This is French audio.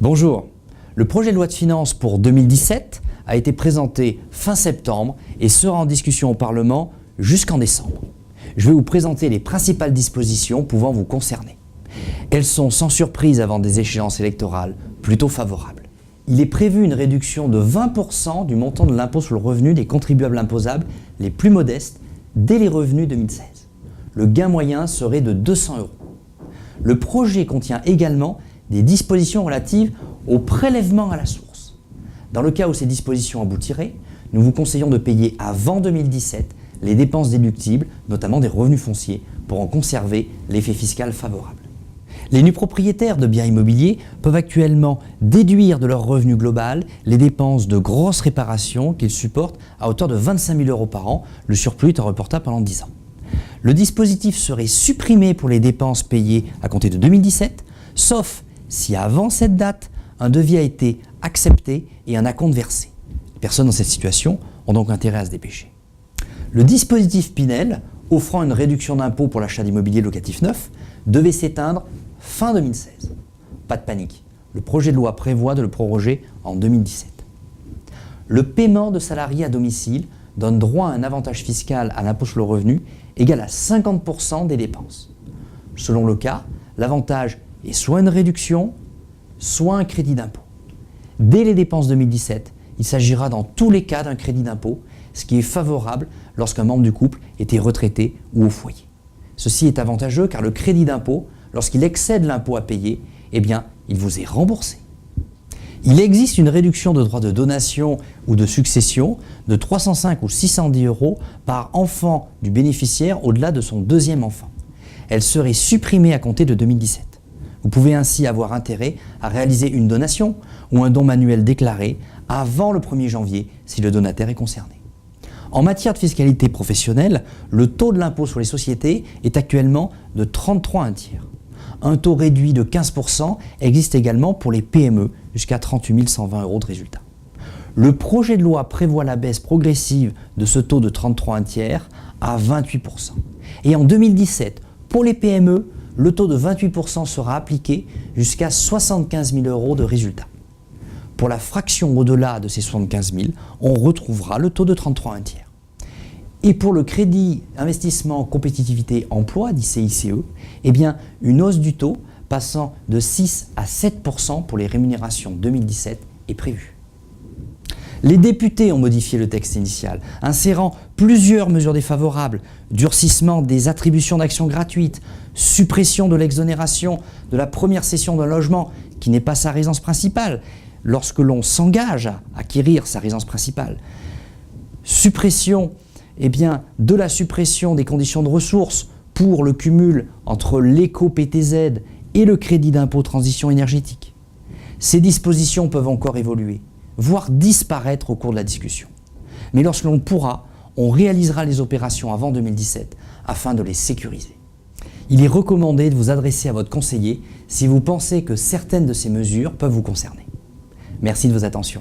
Bonjour, le projet de loi de finances pour 2017 a été présenté fin septembre et sera en discussion au Parlement jusqu'en décembre. Je vais vous présenter les principales dispositions pouvant vous concerner. Elles sont sans surprise avant des échéances électorales plutôt favorables. Il est prévu une réduction de 20% du montant de l'impôt sur le revenu des contribuables imposables les plus modestes dès les revenus 2016. Le gain moyen serait de 200 €. Le projet contient également des dispositions relatives au prélèvement à la source. Dans le cas où ces dispositions aboutiraient, nous vous conseillons de payer avant 2017 les dépenses déductibles, notamment des revenus fonciers, pour en conserver l'effet fiscal favorable. Les nus propriétaires de biens immobiliers peuvent actuellement déduire de leur revenu global les dépenses de grosses réparations qu'ils supportent à hauteur de 25 000 € par an, le surplus étant reportable pendant 10 ans. Le dispositif serait supprimé pour les dépenses payées à compter de 2017, sauf si avant cette date, un devis a été accepté et un acompte versé. Les personnes dans cette situation ont donc intérêt à se dépêcher. Le dispositif Pinel, offrant une réduction d'impôt pour l'achat d'immobilier locatif neuf, devait s'éteindre fin 2016. Pas de panique, le projet de loi prévoit de le proroger en 2017. Le paiement de salariés à domicile donne droit à un avantage fiscal à l'impôt sur le revenu égal à 50% des dépenses. Selon le cas, l'avantage est soit une réduction, soit un crédit d'impôt. Dès les dépenses 2017, il s'agira dans tous les cas d'un crédit d'impôt, ce qui est favorable lorsqu'un membre du couple était retraité ou au foyer. Ceci est avantageux car le crédit d'impôt, lorsqu'il excède l'impôt à payer, eh bien, il vous est remboursé. Il existe une réduction de droits de donation ou de succession de 305 ou 610 € par enfant du bénéficiaire au-delà de son deuxième enfant. Elle serait supprimée à compter de 2017. Vous pouvez ainsi avoir intérêt à réaliser une donation ou un don manuel déclaré avant le 1er janvier si le donataire est concerné. En matière de fiscalité professionnelle, le taux de l'impôt sur les sociétés est actuellement de 33,1 %. Un taux réduit de 15% existe également pour les PME jusqu'à 38 120 € de résultat. Le projet de loi prévoit la baisse progressive de ce taux de 33,1 % à 28%. Et en 2017, pour les PME, le taux de 28% sera appliqué jusqu'à 75 000 € de résultat. Pour la fraction au-delà de ces 75 000, on retrouvera le taux de 33,1 %. Et pour le crédit investissement compétitivité emploi, dit CICE, eh bien, une hausse du taux passant de 6 à 7% pour les rémunérations 2017 est prévue. Les députés ont modifié le texte initial, insérant plusieurs mesures défavorables, durcissement des attributions d'actions gratuites, suppression de l'exonération de la première cession d'un logement qui n'est pas sa résidence principale, lorsque l'on s'engage à acquérir sa résidence principale, suppression de la suppression des conditions de ressources pour le cumul entre l'éco-PTZ et le crédit d'impôt transition énergétique. Ces dispositions peuvent encore évoluer, voire disparaître au cours de la discussion. Mais lorsque l'on pourra, on réalisera les opérations avant 2017 afin de les sécuriser. Il est recommandé de vous adresser à votre conseiller si vous pensez que certaines de ces mesures peuvent vous concerner. Merci de votre attention.